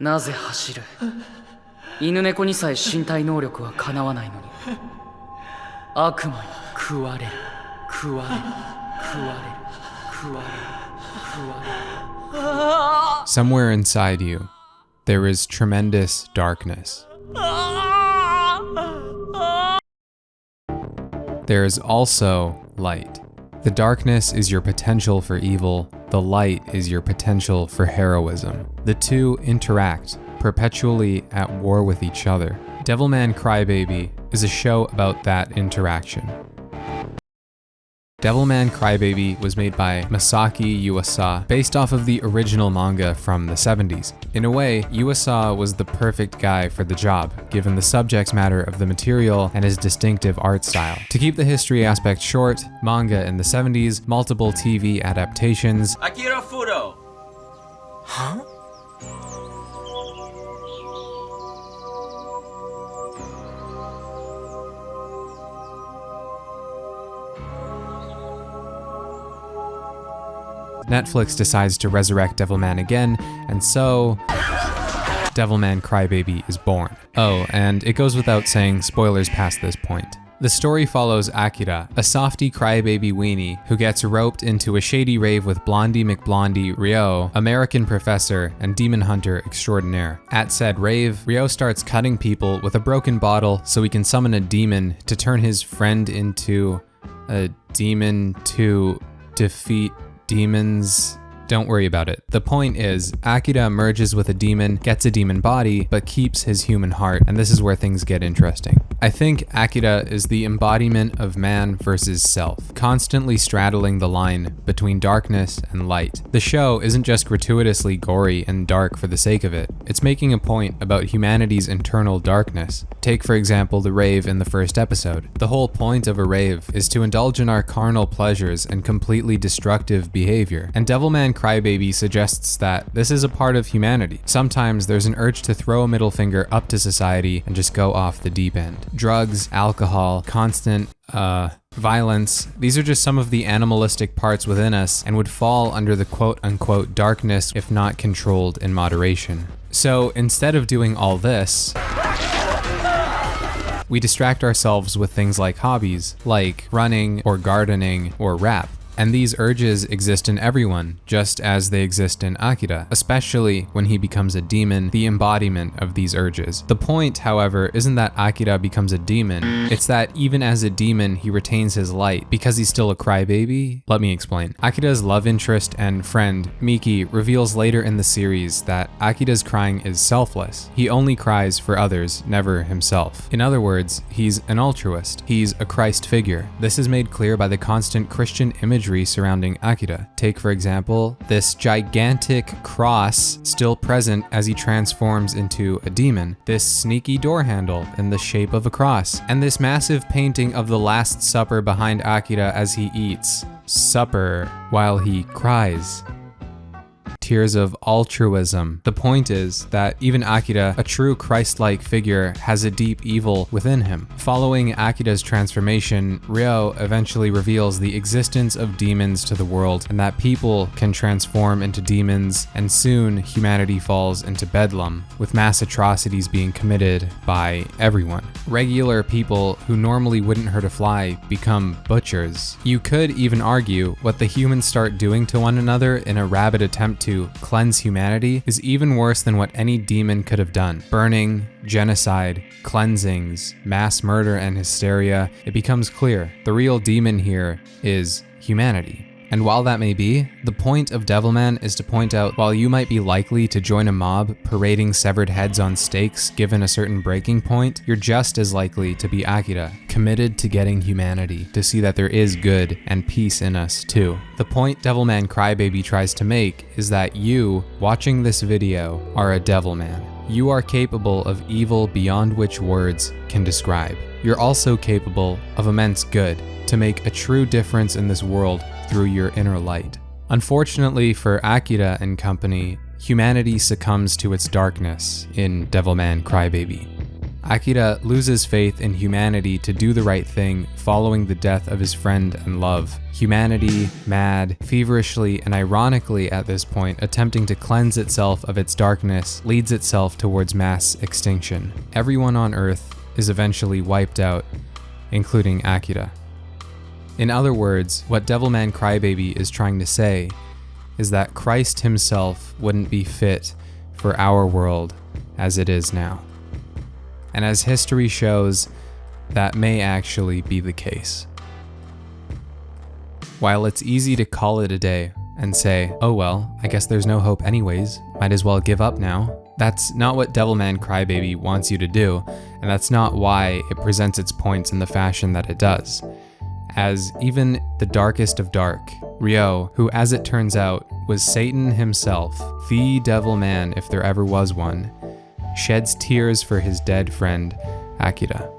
なぜ走る？犬猫にさえ身体能力はかなわないのに。悪魔に食われる、食われる、食われる、食われる、食われる。Somewhere inside you, there is tremendous darkness. There is also light. The darkness is your potential for evil. The light is your potential for heroism. The two interact, perpetually at war with each other. Devilman Crybaby is a show about that interaction. Devilman Crybaby was made by Masaki Yuasa, based off of the original manga from the 70s. In a way, Yuasa was the perfect guy for the job, given the subject matter of the material and his distinctive art style. To keep the history aspect short, manga in the 70s, multiple TV adaptations. Akira Furo! Huh? Netflix decides to resurrect Devilman again, and so Devilman Crybaby is born. Oh, and it goes without saying, spoilers past this point. The story follows Akira, a softy crybaby weenie who gets roped into a shady rave with Blondie McBlondie Ryo, American professor and demon hunter extraordinaire. At said rave, Ryo starts cutting people with a broken bottle so he can summon a demon to turn his friend into a demon to defeat demons. Don't worry about it. The point is, Akira merges with a demon, gets a demon body, but keeps his human heart, and this is where things get interesting. I think Akira is the embodiment of man versus self, constantly straddling the line between darkness and light. The show isn't just gratuitously gory and dark for the sake of it. It's making a point about humanity's internal darkness. Take, for example, the rave in the first episode. The whole point of a rave is to indulge in our carnal pleasures and completely destructive behavior, and Devilman Crybaby suggests that this is a part of humanity. Sometimes there's an urge to throw a middle finger up to society and just go off the deep end. Drugs, alcohol, constant, violence, these are just some of the animalistic parts within us and would fall under the quote-unquote darkness if not controlled in moderation. So instead of doing all this, we distract ourselves with things like hobbies, like running or gardening or rap. And these urges exist in everyone, just as they exist in Akira, especially when he becomes a demon, the embodiment of these urges. The point, however, isn't that Akira becomes a demon, it's that even as a demon, he retains his light, because he's still a crybaby? Let me explain. Akira's love interest and friend, Miki, reveals later in the series that Akira's crying is selfless. He only cries for others, never himself. In other words, he's an altruist. He's a Christ figure. This is made clear by the constant Christian imagery surrounding Akira. Take, for example, this gigantic cross still present as he transforms into a demon, this sneaky door handle in the shape of a cross, and this massive painting of the Last Supper behind Akira as he eats supper while he cries. Tears of altruism. The point is that even Akira, a true Christ-like figure, has a deep evil within him. Following Akira's transformation, Ryo eventually reveals the existence of demons to the world and that people can transform into demons, and soon humanity falls into bedlam, with mass atrocities being committed by everyone. Regular people who normally wouldn't hurt a fly become butchers. You could even argue what the humans start doing to one another in a rabid attempt to cleanse humanity is even worse than what any demon could have done. Burning, genocide, cleansings, mass murder and hysteria, it becomes clear the real demon here is humanity. And while that may be, the point of Devilman is to point out while you might be likely to join a mob parading severed heads on stakes given a certain breaking point, you're just as likely to be Akira, committed to getting humanity, to see that there is good and peace in us too. The point Devilman Crybaby tries to make is that you, watching this video, are a Devilman. You are capable of evil beyond which words can describe. You're also capable of immense good, to make a true difference in this world through your inner light. Unfortunately for Akira and company, humanity succumbs to its darkness in Devilman Crybaby. Akira loses faith in humanity to do the right thing following the death of his friend and love. Humanity, mad, feverishly, and ironically at this point attempting to cleanse itself of its darkness, leads itself towards mass extinction. Everyone on Earth is eventually wiped out, including Akira. In other words, what Devilman Crybaby is trying to say is that Christ himself wouldn't be fit for our world as it is now. And as history shows, that may actually be the case. While it's easy to call it a day and say, oh well, I guess there's no hope anyways, might as well give up now, that's not what Devilman Crybaby wants you to do, and that's not why it presents its points in the fashion that it does. As even the darkest of dark, Ryo, who as it turns out was Satan himself, the Devilman if there ever was one, sheds tears for his dead friend, Akira.